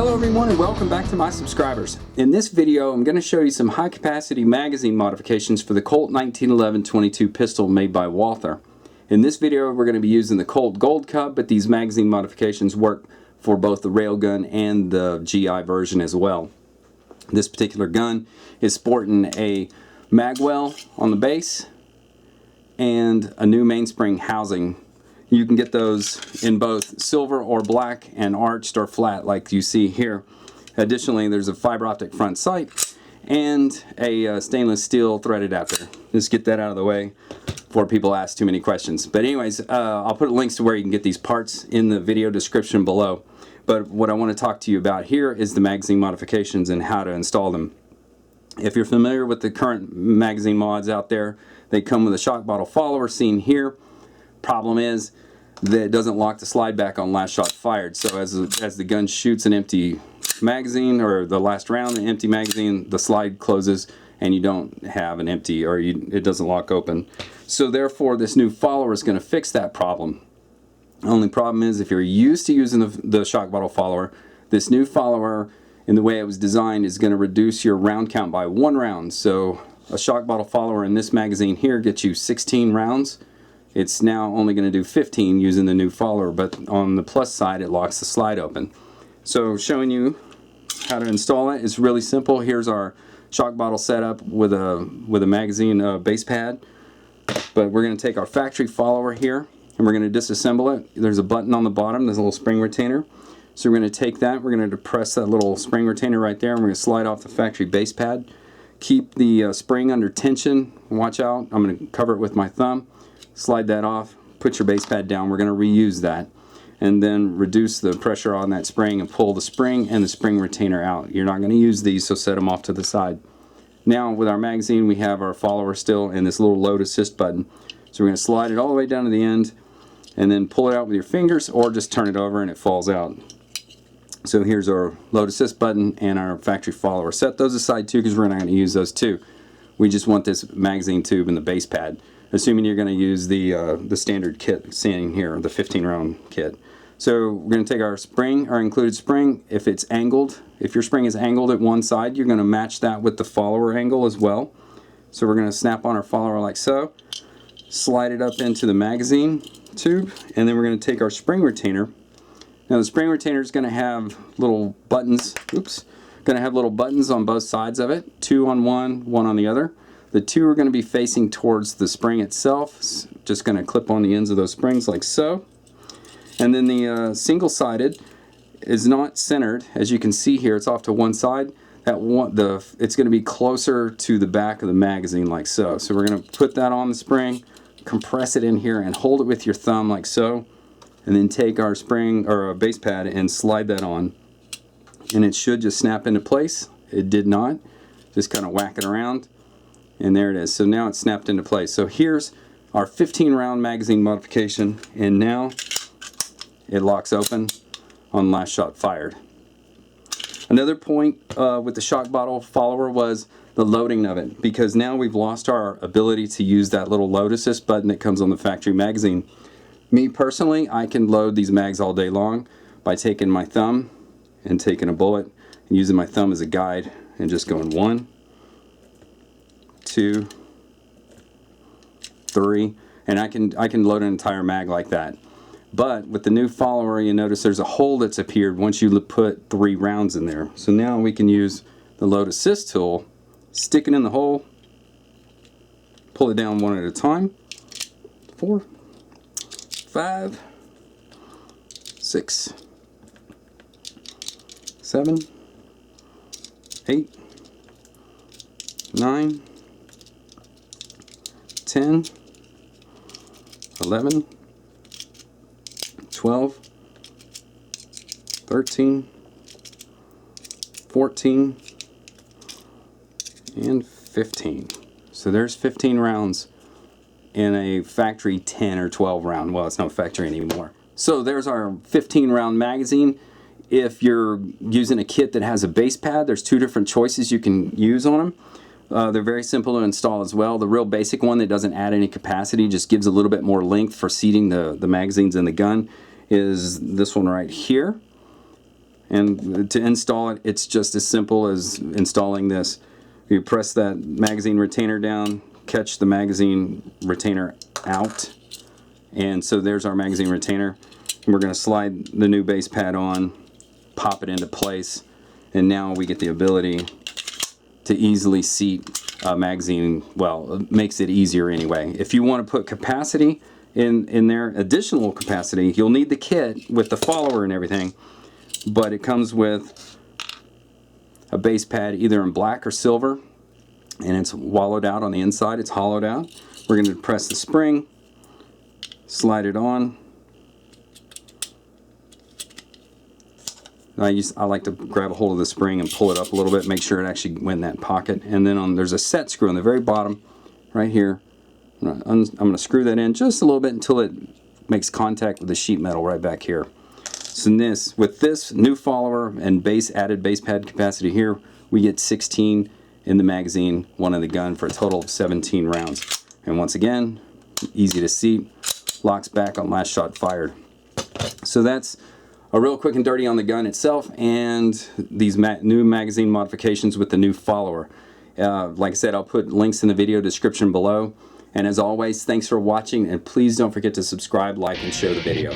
Hello everyone and welcome back to my subscribers. In this video I'm going to show you some high capacity magazine modifications for the Colt 1911-22 pistol made by Walther. In this video we're going to be using the Colt Gold Cub, but these magazine modifications work for both the railgun and the GI version as well. This particular gun is sporting a magwell on the base and a new mainspring housing. You can get those in both silver or black and arched or flat like you see here. Additionally, there's a fiber optic front sight and a stainless steel threaded after. Just get that out of the way before people ask too many questions. But anyways, I'll put links to where you can get these parts in the video description below. But what I want to talk to you about here is the magazine modifications and how to install them. If you're familiar with the current magazine mods out there, they come with a shock bottle follower seen here. Problem is that it doesn't lock the slide back on last shot fired. So as the gun shoots an empty magazine, or the last round an empty magazine, the slide closes and you don't have an empty, or it doesn't lock open. So therefore this new follower is going to fix that problem. The only problem is if you're used to using the shock bottle follower, this new follower in the way it was designed is going to reduce your round count by 1 round. So a shock bottle follower in this magazine here gets you 16 rounds. It's now only going to do 15 using the new follower, but on the plus side it locks the slide open. So showing you how to install it is really simple. Here's our shock bottle setup with a magazine base pad. But we're going to take our factory follower here and we're going to disassemble it. There's a button on the bottom, there's a little spring retainer. So we're going to take that, we're going to depress that little spring retainer right there, and we're going to slide off the factory base pad. Keep the spring under tension. Watch out, I'm going to cover it with my thumb. Slide that off, put your base pad down. We're going to reuse that and then reduce the pressure on that spring and pull the spring and the spring retainer out. You're not going to use these, so set them off to the side. Now with our magazine we have our follower still and this little load assist button. So we're going to slide it all the way down to the end and then pull it out with your fingers, or just turn it over and it falls out. So here's our load assist button and our factory follower. Set those aside too, because we're not going to use those too. We just want this magazine tube and the base pad, assuming you're going to use the standard kit seen here, the 15 round kit. So we're going to take our spring, our included spring. If it's angled, if your spring is angled at one side, you're going to match that with the follower angle as well. So we're going to snap on our follower like so, slide it up into the magazine tube, and then we're going to take our spring retainer. Now the spring retainer is going to have little buttons, going to have little buttons on both sides of it, 2 on one, 1 on the other. The 2 are going to be facing towards the spring itself. It's just going to clip on the ends of those springs like so. And then the single-sided is not centered. As you can see here, it's off to one side. It's going to be closer to the back of the magazine like so. So we're going to put that on the spring, compress it in here, and hold it with your thumb like so. And then take our spring or a base pad and slide that on. And it should just snap into place. It did not. Just kind of whack it around. And there it is. So now it's snapped into place. So here's our 15 round magazine modification, and now it locks open on last shot fired. Another point with the shock bottle follower was the loading of it, because now we've lost our ability to use that little load assist button that comes on the factory magazine. Me personally, I can load these mags all day long by taking my thumb and taking a bullet and using my thumb as a guide and just going 1, 2, 3, and I can load an entire mag like that. But with the new follower, you notice there's a hole that's appeared once you put 3 rounds in there. So now we can use the load assist tool, stick it in the hole, pull it down one at a time. 4, 5, 6, 7, 8, 9, 10, 11, 12, 13, 14, and 15. So there's 15 rounds in a factory 10 or 12 round. Well, it's not factory anymore. So there's our 15 round magazine. If you're using a kit that has a base pad, there's 2 different choices you can use on them. They're very simple to install as well. The real basic one that doesn't add any capacity, just gives a little bit more length for seating the magazines in the gun, is this one right here. And to install it, it's just as simple as installing this. You press that magazine retainer down, catch the magazine retainer out, and so there's our magazine retainer. And we're going to slide the new base pad on, pop it into place, and now we get the ability to easily seat a magazine. Well, it makes it easier anyway. If you want to put capacity in there, additional capacity, you'll need the kit with the follower and everything, but it comes with a base pad either in black or silver, and it's wallowed out on the inside, it's hollowed out. We're going to press the spring, slide it on. I like to grab a hold of the spring and pull it up a little bit, make sure it actually went in that pocket. And then there's a set screw on the very bottom, right here. I'm going to screw that in just a little bit until it makes contact with the sheet metal right back here. So with this new follower and added base pad capacity here, we get 16 in the magazine, one in the gun, for a total of 17 rounds. And once again, easy to seat, locks back on last shot fired. So that's a real quick and dirty on the gun itself and these new magazine modifications with the new follower. Like I said, I'll put links in the video description below. And as always, thanks for watching, and please don't forget to subscribe, like, and share the video.